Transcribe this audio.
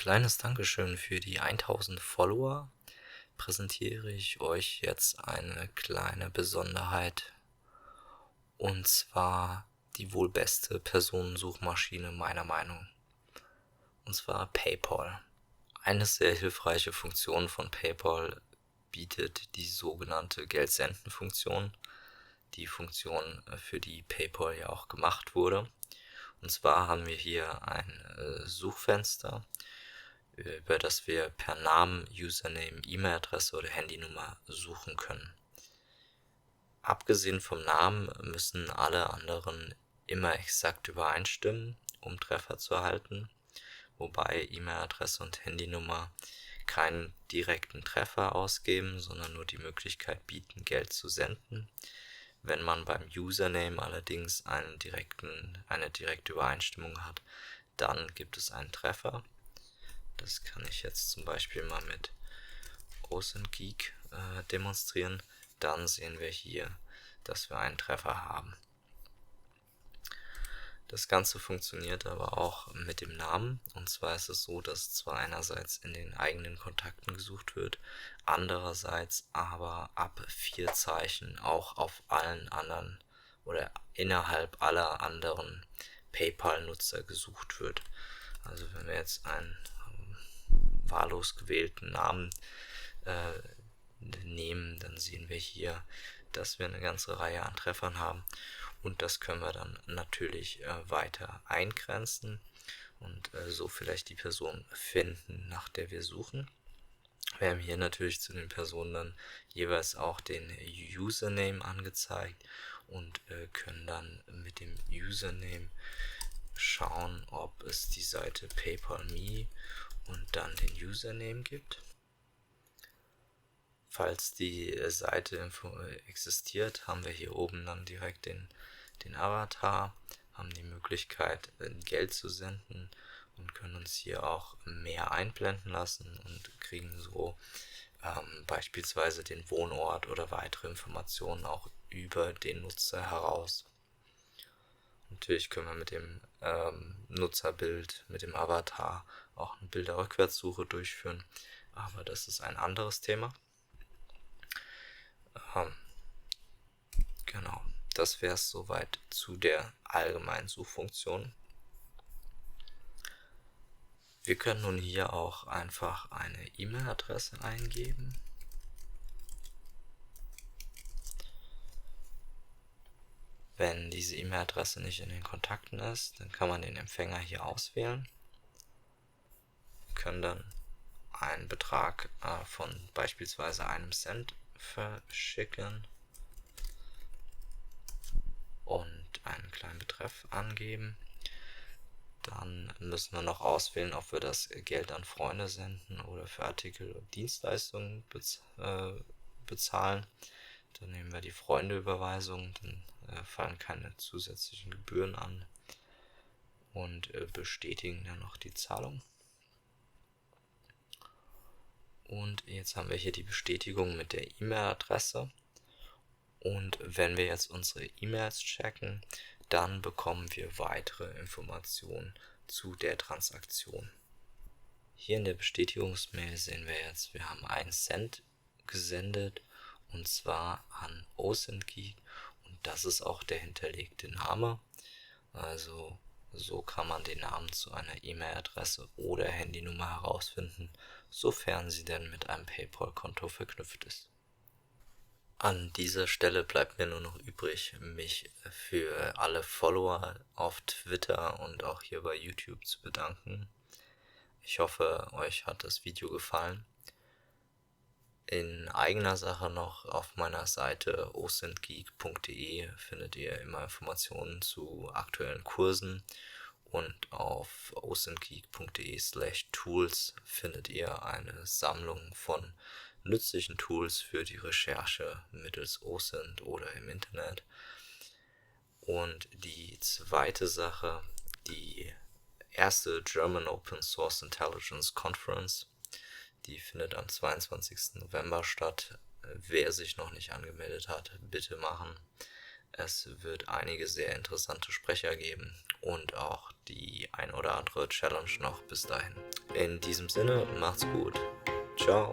kleines Dankeschön für die 1000 Follower präsentiere ich euch jetzt eine kleine Besonderheit, und zwar die wohl beste Personensuchmaschine meiner Meinung, und zwar PayPal. Eine sehr hilfreiche Funktion von PayPal bietet die sogenannte Geldsenden-Funktion, die Funktion, für die PayPal ja auch gemacht wurde. Und zwar haben wir hier ein Suchfenster, über das wir per Namen, Username, E-Mail-Adresse oder Handynummer suchen können. Abgesehen vom Namen müssen alle anderen immer exakt übereinstimmen, um Treffer zu erhalten, wobei E-Mail-Adresse und Handynummer keinen direkten Treffer ausgeben, sondern nur die Möglichkeit bieten, Geld zu senden. Wenn man beim Username allerdings eine direkte Übereinstimmung hat, dann gibt es einen Treffer. Das kann ich jetzt zum Beispiel mal mit OSINTGeek demonstrieren. Dann sehen wir hier, dass wir einen Treffer haben. Das Ganze funktioniert aber auch mit dem Namen, und zwar ist es so, dass zwar einerseits in den eigenen Kontakten gesucht wird, andererseits aber ab 4 Zeichen auch auf allen anderen oder innerhalb aller anderen PayPal-Nutzer gesucht wird. Also wenn wir jetzt einen wahllos gewählten Namen nehmen, dann sehen wir hier, dass wir eine ganze Reihe an Treffern haben, und das können wir dann natürlich weiter eingrenzen und so vielleicht die Person finden, nach der wir suchen. Wir haben hier natürlich zu den Personen dann jeweils auch den Username angezeigt und können dann mit dem Username schauen, ob es die Seite PayPal.me und dann den Username gibt. Falls die Seite existiert, haben wir hier oben dann direkt den Avatar, haben die Möglichkeit, Geld zu senden und können uns hier auch mehr einblenden lassen und kriegen so beispielsweise den Wohnort oder weitere Informationen auch über den Nutzer heraus. Natürlich können wir mit dem Nutzerbild, mit dem Avatar auch eine Bilderrückwärtssuche durchführen, aber das ist ein anderes Thema. Genau, das wäre es soweit zu der allgemeinen Suchfunktion. Wir können nun hier auch einfach eine E-Mail-Adresse eingeben. Wenn diese E-Mail-Adresse nicht in den Kontakten ist, dann kann man den Empfänger hier auswählen. Wir können dann einen Betrag von beispielsweise 1 Cent verschicken und einen kleinen Betreff angeben. Dann müssen wir noch auswählen, ob wir das Geld an Freunde senden oder für Artikel und Dienstleistungen bezahlen. Dann nehmen wir die Freundeüberweisung, dann fallen keine zusätzlichen Gebühren an, und bestätigen dann noch die Zahlung. Und jetzt haben wir hier die Bestätigung mit der E-Mail-Adresse. Und wenn wir jetzt unsere E-Mails checken, dann bekommen wir weitere Informationen zu der Transaktion. Hier in der Bestätigungsmail sehen wir jetzt, wir haben 1 Cent gesendet, und zwar an OSINTGeek, und das ist auch der hinterlegte Name. Also so kann man den Namen zu einer E-Mail-Adresse oder Handynummer herausfinden, sofern sie denn mit einem PayPal-Konto verknüpft ist. An dieser Stelle bleibt mir nur noch übrig, mich für alle Follower auf Twitter und auch hier bei YouTube zu bedanken. Ich hoffe, euch hat das Video gefallen. In eigener Sache noch: auf meiner Seite osintgeek.de findet ihr immer Informationen zu aktuellen Kursen, und auf osintgeek.de/tools findet ihr eine Sammlung von nützlichen Tools für die Recherche mittels OSINT oder im Internet. Und die zweite Sache, die erste German Open Source Intelligence Conference, die findet am 22. November statt. Wer sich noch nicht angemeldet hat, bitte machen. Es wird einige sehr interessante Sprecher geben und auch die ein oder andere Challenge noch bis dahin. In diesem Sinne, macht's gut. Ciao.